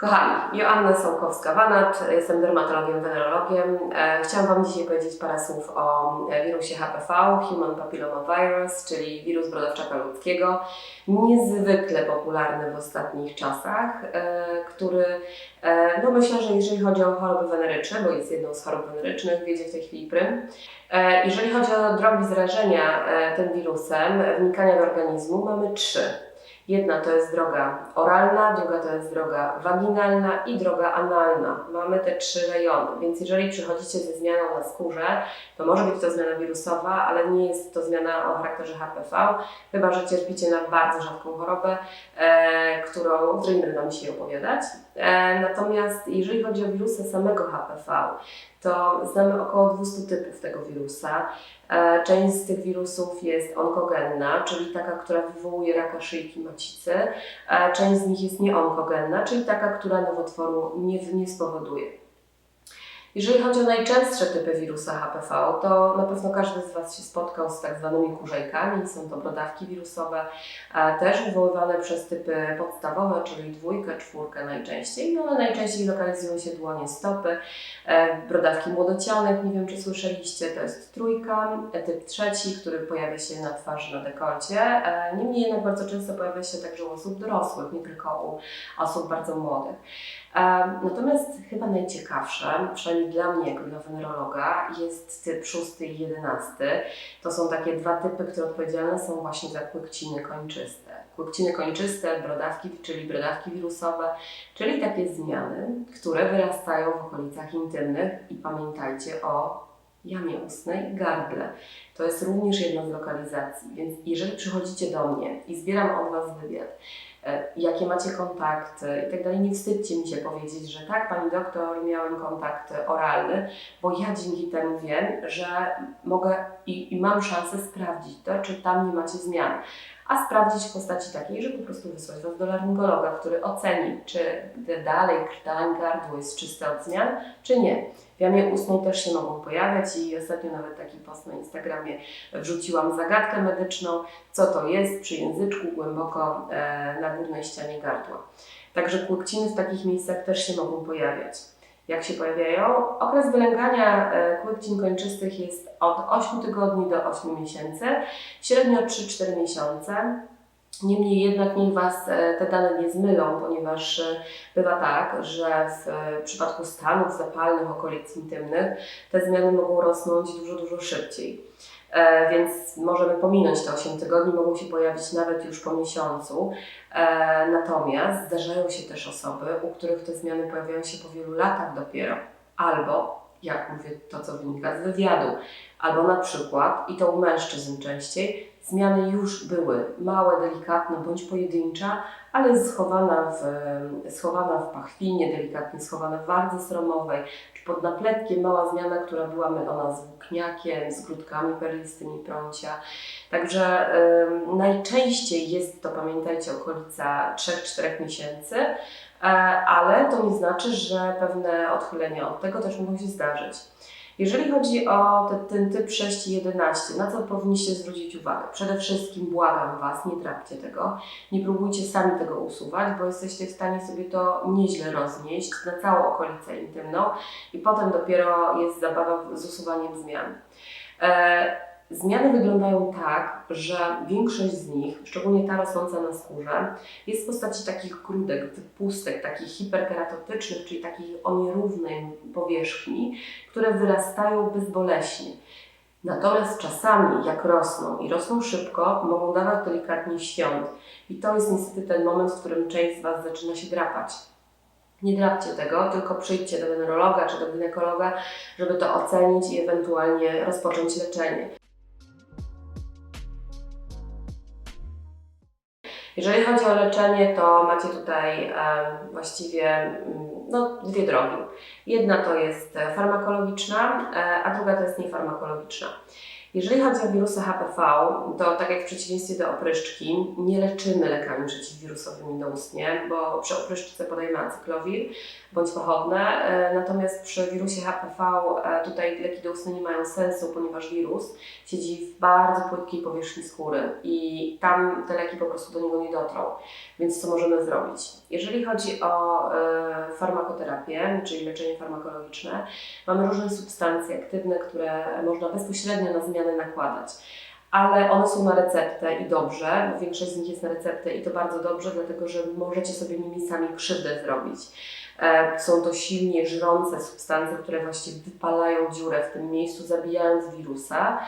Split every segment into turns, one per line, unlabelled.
Kochani, Joanna Sołkowska-Wanat, jestem dermatologiem, wenerologiem. Chciałam Wam dzisiaj powiedzieć parę słów o wirusie HPV, Human Papillomavirus, czyli wirus brodawczaka ludzkiego, niezwykle popularny w ostatnich czasach, który, no myślę, że jeżeli chodzi o choroby weneryczne, bo jest jedną z chorób wenerycznych, wiedzie w tej chwili prym. Jeżeli chodzi o drogi zarażenia tym wirusem, wnikania do organizmu, mamy trzy. Jedna to jest droga oralna, druga to jest droga waginalna i droga analna. Mamy te trzy rejony, więc jeżeli przychodzicie ze zmianą na skórze, to może być to zmiana wirusowa, ale nie jest to zmiana o charakterze HPV, chyba że cierpicie na bardzo rzadką chorobę, o której nie będę Wam dzisiaj opowiadać. Natomiast jeżeli chodzi o wirusa samego HPV, to znamy około 200 typów tego wirusa. Część z tych wirusów jest onkogenna, czyli taka, która wywołuje raka szyjki macicy. Część z nich jest nieonkogenna, czyli taka, która nowotworu nie spowoduje. Jeżeli chodzi o najczęstsze typy wirusa HPV, to na pewno każdy z Was się spotkał z tak zwanymi kurzejkami. Są to brodawki wirusowe, też wywoływane przez typy podstawowe, czyli 2, 4 najczęściej. No, ale najczęściej lokalizują się dłonie, stopy. Brodawki młodocianych, nie wiem czy słyszeliście, to jest 3, typ 3, który pojawia się na twarzy, na dekolcie. Niemniej jednak bardzo często pojawia się także u osób dorosłych, nie tylko u osób bardzo młodych. Natomiast chyba najciekawsze, przynajmniej dla mnie jako dla wenerologa, jest typ 6 i 11. To są takie dwa typy, które odpowiedzialne są właśnie za kłykciny kończyste. Kłykciny kończyste, brodawki, czyli brodawki wirusowe, czyli takie zmiany, które wyrastają w okolicach intymnych i pamiętajcie o jamie ustnej, gardle. To jest również jedna z lokalizacji, więc jeżeli przychodzicie do mnie i zbieram od Was wywiad, jakie macie kontakty i tak dalej, nie wstydźcie mi się powiedzieć, że tak, Pani doktor, miałem kontakt oralny, bo ja dzięki temu wiem, że mogę i mam szansę sprawdzić to, czy tam nie macie zmian. A sprawdzić w postaci takiej, że po prostu wysłać Was do laryngologa, który oceni, czy dalej krtań, gardło jest czyste od zmian, czy nie. W jamie ustnej też się mogą pojawiać i ostatnio nawet taki post na Instagramie wrzuciłam zagadkę medyczną, co to jest przy języczku głęboko na górnej ścianie gardła. Także kłykciny w takich miejscach też się mogą pojawiać. Jak się pojawiają? Okres wylęgania kłykcin kończystych jest od 8 tygodni do 8 miesięcy, średnio 3-4 miesiące. Niemniej jednak niech Was te dane nie zmylą, ponieważ bywa tak, że w przypadku stanów zapalnych okolic intymnych te zmiany mogą rosnąć dużo szybciej. Więc możemy pominąć te 8 tygodni, mogą się pojawić nawet już po miesiącu. Natomiast zdarzają się też osoby, u których te zmiany pojawiają się po wielu latach dopiero. Albo, jak mówię, to co wynika z wywiadu, albo na przykład, i to u mężczyzn częściej, zmiany już były małe, delikatne bądź pojedyncza, ale schowana w pachwinie, delikatnie schowana w wardze sromowej, czy pod napletkiem mała zmiana, która była mylona z włókniakiem, z grudkami perlistymi prącia. Także najczęściej jest to, pamiętajcie, okolica 3-4 miesięcy, ale to nie znaczy, że pewne odchylenia od tego też mogą się zdarzyć. Jeżeli chodzi o ten typ 6 i 11, na co powinniście zwrócić uwagę? Przede wszystkim błagam Was, nie trafcie tego, nie próbujcie sami tego usuwać, bo jesteście w stanie sobie to nieźle roznieść na całą okolicę intymną i potem dopiero jest zabawa z usuwaniem zmian. Zmiany wyglądają tak, że większość z nich, szczególnie ta rosnąca na skórze, jest w postaci takich grudek, wypustek, takich hiperkeratotycznych, czyli takich o nierównej powierzchni, które wyrastają bezboleśnie. Natomiast czasami, jak rosną i rosną szybko, mogą dawać delikatnie świąt. I to jest niestety ten moment, w którym część z Was zaczyna się drapać. Nie drapcie tego, tylko przyjdźcie do wenerologa czy do ginekologa, żeby to ocenić i ewentualnie rozpocząć leczenie. Jeżeli chodzi o leczenie, to macie tutaj właściwie dwie drogi. Jedna to jest farmakologiczna, a druga to jest niefarmakologiczna. Jeżeli chodzi o wirusy HPV, to tak jak w przeciwieństwie do opryszczki, nie leczymy lekami przeciwwirusowymi doustnie, bo przy opryszczce podajemy acyklowir bądź pochodne, natomiast przy wirusie HPV tutaj leki doustne nie mają sensu, ponieważ wirus siedzi w bardzo płytkiej powierzchni skóry i tam te leki po prostu do niego nie dotrą. Więc co możemy zrobić? Jeżeli chodzi o farmakoterapię, czyli leczenie farmakologiczne, mamy różne substancje aktywne, które można bezpośrednio na zmiany nakładać. Ale one są na receptę i dobrze, bo większość z nich jest na receptę i to bardzo dobrze, dlatego że możecie sobie nimi sami krzywdę zrobić. Są to silnie żrące substancje, które właściwie wypalają dziurę w tym miejscu, zabijając wirusa.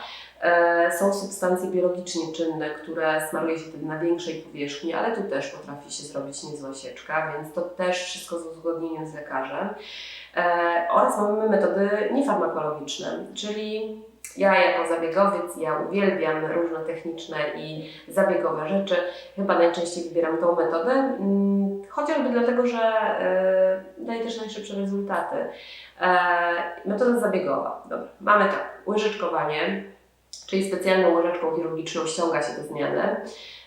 Są substancje biologicznie czynne, które smaruje się wtedy na większej powierzchni, ale tu też potrafi się zrobić niezła sieczka, więc to też wszystko z uzgodnieniem z lekarzem. Oraz mamy metody niefarmakologiczne, czyli ja jako zabiegowiec, ja uwielbiam różne techniczne i zabiegowe rzeczy. Chyba najczęściej wybieram tą metodę, chociażby dlatego, że daje też najszybsze rezultaty. Metoda zabiegowa. Dobra. Mamy tak, łyżeczkowanie, czyli specjalną łyżeczką chirurgiczną ściąga się te zmiany.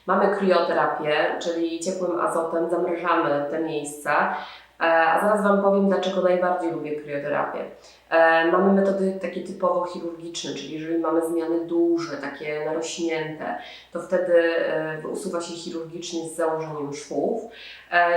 Mamy krioterapię, czyli ciepłym azotem zamrażamy te miejsca. A zaraz Wam powiem, dlaczego najbardziej lubię krioterapię. Mamy metody takie typowo chirurgiczne, czyli jeżeli mamy zmiany duże, takie narośnięte, to wtedy usuwa się chirurgicznie z założeniem szwów.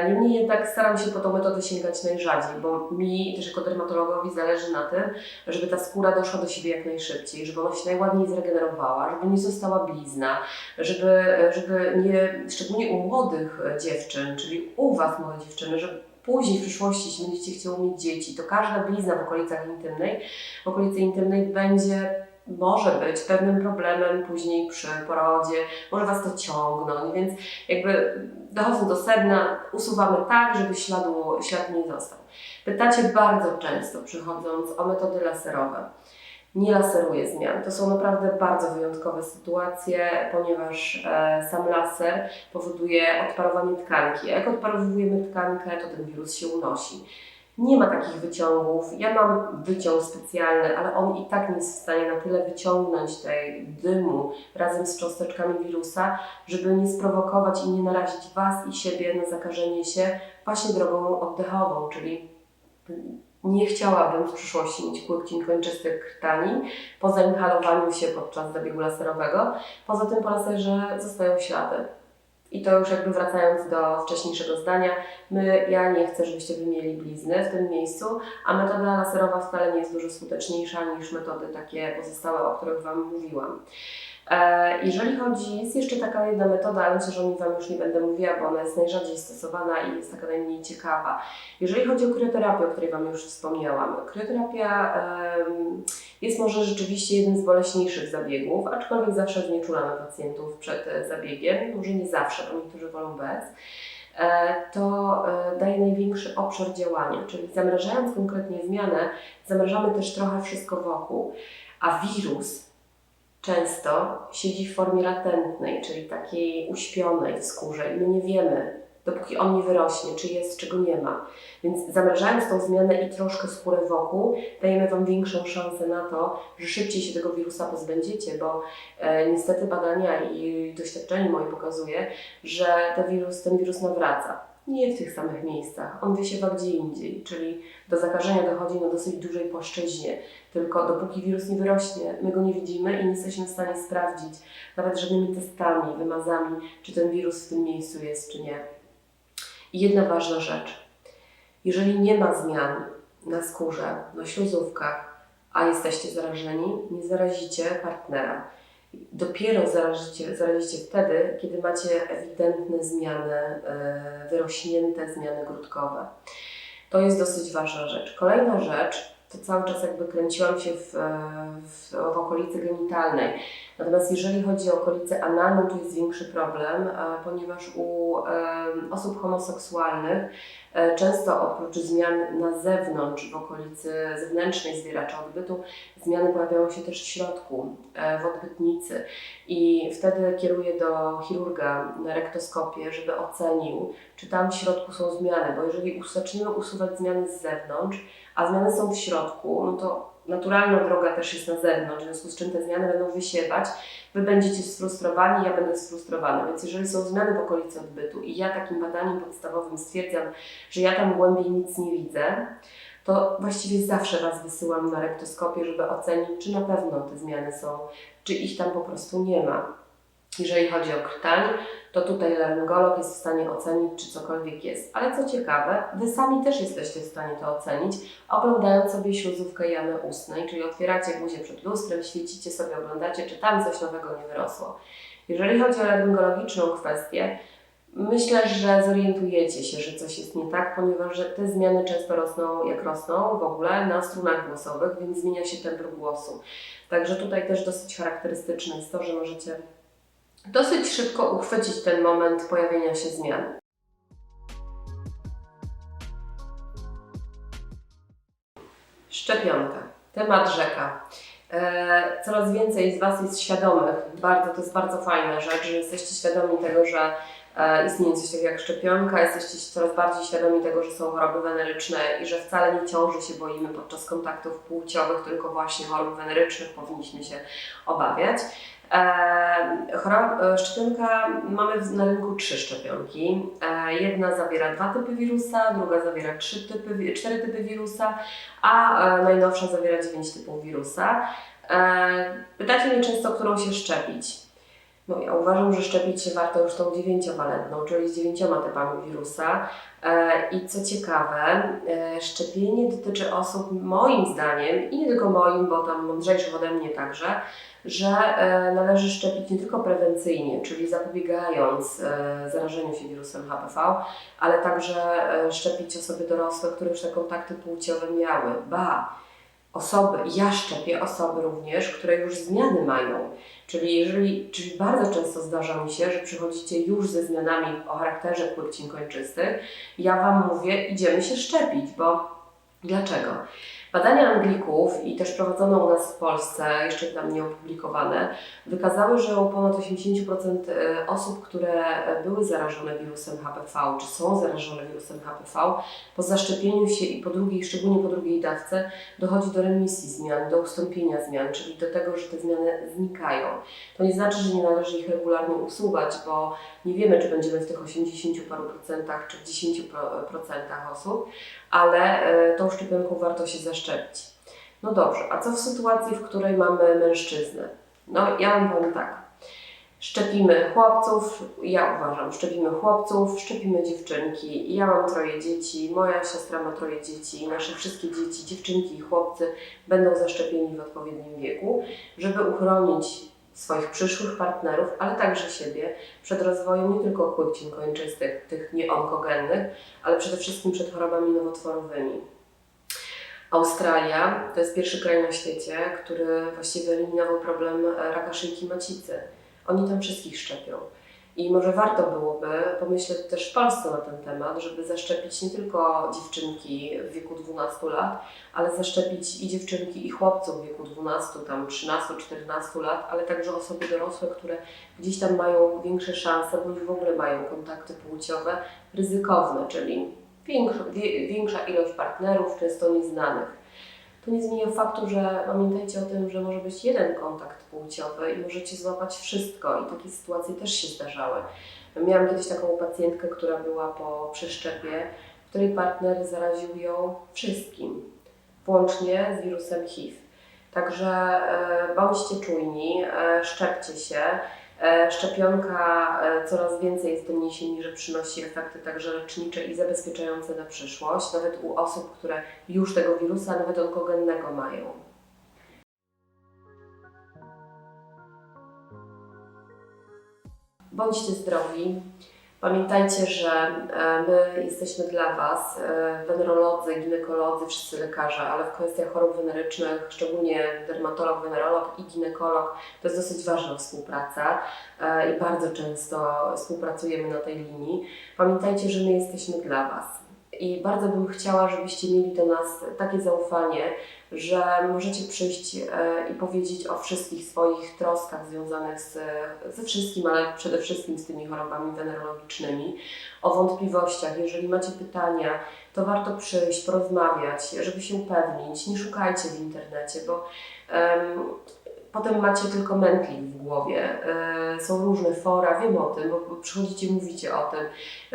Niemniej jednak staram się po tą metodę sięgać najrzadziej, bo mi też jako dermatologowi zależy na tym, żeby ta skóra doszła do siebie jak najszybciej, żeby ona się najładniej zregenerowała, żeby nie została blizna, żeby nie, szczególnie u młodych dziewczyn, czyli u Was młode dziewczyny, żeby później w przyszłości, jeśli będziecie chciały mieć dzieci, to każda blizna w okolicy intymnej może być pewnym problemem później przy porodzie, może Was to ciągnąć, więc jakby dochodząc do sedna, usuwamy tak, żeby ślad nie został. Pytacie bardzo często, przychodząc o metody laserowe. Nie laseruję zmian. To są naprawdę bardzo wyjątkowe sytuacje, ponieważ sam laser powoduje odparowanie tkanki. A jak odparowujemy tkankę, to ten wirus się unosi. Nie ma takich wyciągów. Ja mam wyciąg specjalny, ale on i tak nie jest w stanie na tyle wyciągnąć tej dymu razem z cząsteczkami wirusa, żeby nie sprowokować i nie narazić Was i siebie na zakażenie się właśnie drogą oddechową, czyli nie chciałabym w przyszłości mieć płytkin kończystych krtani po zainhalowaniu się podczas zabiegu laserowego. Poza tym po laserze zostają ślady. I to już jakby wracając do wcześniejszego zdania, ja nie chcę, żebyście wy mieli blizny w tym miejscu, a metoda laserowa wcale nie jest dużo skuteczniejsza niż metody takie pozostałe, o których Wam mówiłam. Jeżeli chodzi, jest jeszcze taka jedna metoda, ale myślę, że o niej Wam już nie będę mówiła, bo ona jest najrzadziej stosowana i jest taka najmniej ciekawa. Jeżeli chodzi o krioterapię, o której Wam już wspomniałam, krioterapia jest może rzeczywiście jednym z boleśniejszych zabiegów, aczkolwiek zawsze znieczulamy pacjentów przed zabiegiem, może nie zawsze, bo niektórzy wolą bez. To daje największy obszar działania, czyli zamrażając konkretnie zmianę, zamrażamy też trochę wszystko wokół, a wirus często siedzi w formie latentnej, czyli takiej uśpionej w skórze i my nie wiemy, dopóki on nie wyrośnie, czy jest, czy go nie ma. Więc zamrażając tą zmianę i troszkę skórę wokół, dajemy Wam większą szansę na to, że szybciej się tego wirusa pozbędziecie, bo niestety badania i doświadczenie moje pokazuje, że ten wirus nawraca. Nie w tych samych miejscach, on wysiewa gdzie indziej, czyli do zakażenia dochodzi na dosyć dużej płaszczyźnie. Tylko dopóki wirus nie wyrośnie, my go nie widzimy i nie jesteśmy w stanie sprawdzić, nawet żadnymi testami, wymazami, czy ten wirus w tym miejscu jest, czy nie. I jedna ważna rzecz. Jeżeli nie ma zmian na skórze, na śluzówkach, a jesteście zarażeni, nie zarazicie partnera. Dopiero zarazicie wtedy, kiedy macie ewidentne zmiany, wyrośnięte zmiany grudkowe. To jest dosyć ważna rzecz. Kolejna rzecz, to cały czas jakby kręciłam się w okolicy genitalnej. Natomiast jeżeli chodzi o okolicę analną, tu jest większy problem, ponieważ u osób homoseksualnych często oprócz zmian na zewnątrz, w okolicy zewnętrznej zwieracza odbytu, zmiany pojawiają się też w środku, w odbytnicy. I wtedy kieruję do chirurga na rektoskopię, żeby ocenił, czy tam w środku są zmiany, bo jeżeli zaczniemy usuwać zmiany z zewnątrz, a zmiany są w środku, no to naturalna droga też jest na zewnątrz, w związku z czym te zmiany będą wysiewać. Wy będziecie sfrustrowani, ja będę sfrustrowana. Więc jeżeli są zmiany w okolicy odbytu i ja takim badaniem podstawowym stwierdzam, że ja tam głębiej nic nie widzę, to właściwie zawsze Was wysyłam na rektoskopię, żeby ocenić, czy na pewno te zmiany są, czy ich tam po prostu nie ma. Jeżeli chodzi o krtań, to tutaj laryngolog jest w stanie ocenić, czy cokolwiek jest. Ale co ciekawe, Wy sami też jesteście w stanie to ocenić, oglądając sobie śluzówkę jamy ustnej, czyli otwieracie buzię przed lustrem, świecicie sobie, oglądacie, czy tam coś nowego nie wyrosło. Jeżeli chodzi o laryngologiczną kwestię, myślę, że zorientujecie się, że coś jest nie tak, ponieważ te zmiany często rosną, jak rosną w ogóle, na strunach głosowych, więc zmienia się tembr głosu. Także tutaj też dosyć charakterystyczne jest to, że możecie dosyć szybko uchwycić ten moment pojawienia się zmian. Szczepionka. Temat rzeka. Coraz więcej z Was jest świadomych, to jest bardzo fajna rzecz, że jesteście świadomi tego, że istnieje coś takiego jak szczepionka, jesteście coraz bardziej świadomi tego, że są choroby weneryczne i że wcale nie ciąży się boimy podczas kontaktów płciowych, tylko właśnie chorób wenerycznych powinniśmy się obawiać. Szczepionka, mamy na rynku 3 szczepionki. Jedna zawiera 2 typy wirusa, druga zawiera 4 typy wirusa, a najnowsza zawiera 9 typów wirusa. Pytacie mnie często, którą się szczepić. No, ja uważam, że szczepić się warto już tą 9-walentną, czyli z 9 typami wirusa. I co ciekawe, szczepienie dotyczy osób, moim zdaniem, i nie tylko moim, bo tam mądrzejszych ode mnie także, że należy szczepić nie tylko prewencyjnie, czyli zapobiegając zarażeniu się wirusem HPV, ale także szczepić osoby dorosłe, które już te kontakty płciowe miały. Ja szczepię osoby również, które już zmiany mają. Czyli bardzo często zdarza mi się, że przychodzicie już ze zmianami o charakterze płci kończystych. Ja Wam mówię, idziemy się szczepić, bo dlaczego? Badania Anglików i też prowadzone u nas w Polsce, jeszcze tam nie opublikowane, wykazały, że u ponad 80% osób, które były zarażone wirusem HPV, czy są zarażone wirusem HPV, po zaszczepieniu się i szczególnie po drugiej dawce, dochodzi do remisji zmian, do ustąpienia zmian, czyli do tego, że te zmiany znikają. To nie znaczy, że nie należy ich regularnie usuwać, bo nie wiemy, czy będziemy w tych 80 paru procentach, czy w 10% osób, ale tą szczepionką warto się zaszczepić. No dobrze, a co w sytuacji, w której mamy mężczyznę? No ja Wam powiem tak, szczepimy chłopców, ja uważam, szczepimy chłopców, szczepimy dziewczynki. Ja mam 3 dzieci, moja siostra ma 3 dzieci, nasze wszystkie dzieci, dziewczynki i chłopcy będą zaszczepieni w odpowiednim wieku, żeby uchronić swoich przyszłych partnerów, ale także siebie przed rozwojem nie tylko płci kończystych, tych nieonkogennych, ale przede wszystkim przed chorobami nowotworowymi. Australia to jest pierwszy kraj na świecie, który właściwie eliminował problem raka szyjki macicy. Oni tam wszystkich szczepią. I może warto byłoby pomyśleć też w Polsce na ten temat, żeby zaszczepić nie tylko dziewczynki w wieku 12 lat, ale zaszczepić i dziewczynki, i chłopców w wieku 12, tam 13, 14 lat, ale także osoby dorosłe, które gdzieś tam mają większe szanse, bądź w ogóle mają kontakty płciowe ryzykowne, czyli większa ilość partnerów, często nieznanych. To nie zmienia faktu, że pamiętajcie o tym, że może być jeden kontakt płciowy i możecie złapać wszystko i takie sytuacje też się zdarzały. Miałam kiedyś taką pacjentkę, która była po przeszczepie, w której partner zaraził ją wszystkim, włącznie z wirusem HIV. Także bądźcie czujni, szczepcie się. Szczepionka coraz więcej jest doniesień, że przynosi efekty także lecznicze i zabezpieczające na przyszłość, nawet u osób, które już tego wirusa, nawet onkogennego mają. Bądźcie zdrowi. Pamiętajcie, że my jesteśmy dla Was, wenerolodzy, ginekolodzy, wszyscy lekarze, ale w kwestiach chorób wenerycznych, szczególnie dermatolog, wenerolog i ginekolog, to jest dosyć ważna współpraca i bardzo często współpracujemy na tej linii. Pamiętajcie, że my jesteśmy dla Was. I bardzo bym chciała, żebyście mieli do nas takie zaufanie, że możecie przyjść i powiedzieć o wszystkich swoich troskach związanych ze wszystkim, ale przede wszystkim z tymi chorobami wenerologicznymi, o wątpliwościach. Jeżeli macie pytania, to warto przyjść, porozmawiać, żeby się upewnić. Nie szukajcie w internecie, bo potem macie tylko mętlik w głowie. Są różne fora, wiem o tym, bo przychodzicie, mówicie o tym.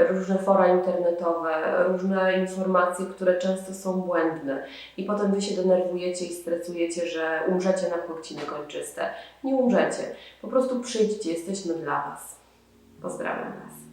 Różne fora internetowe, różne informacje, które często są błędne. I potem Wy się denerwujecie i stresujecie, że umrzecie na płciny kończyste. Nie umrzecie. Po prostu przyjdźcie, jesteśmy dla Was. Pozdrawiam Was.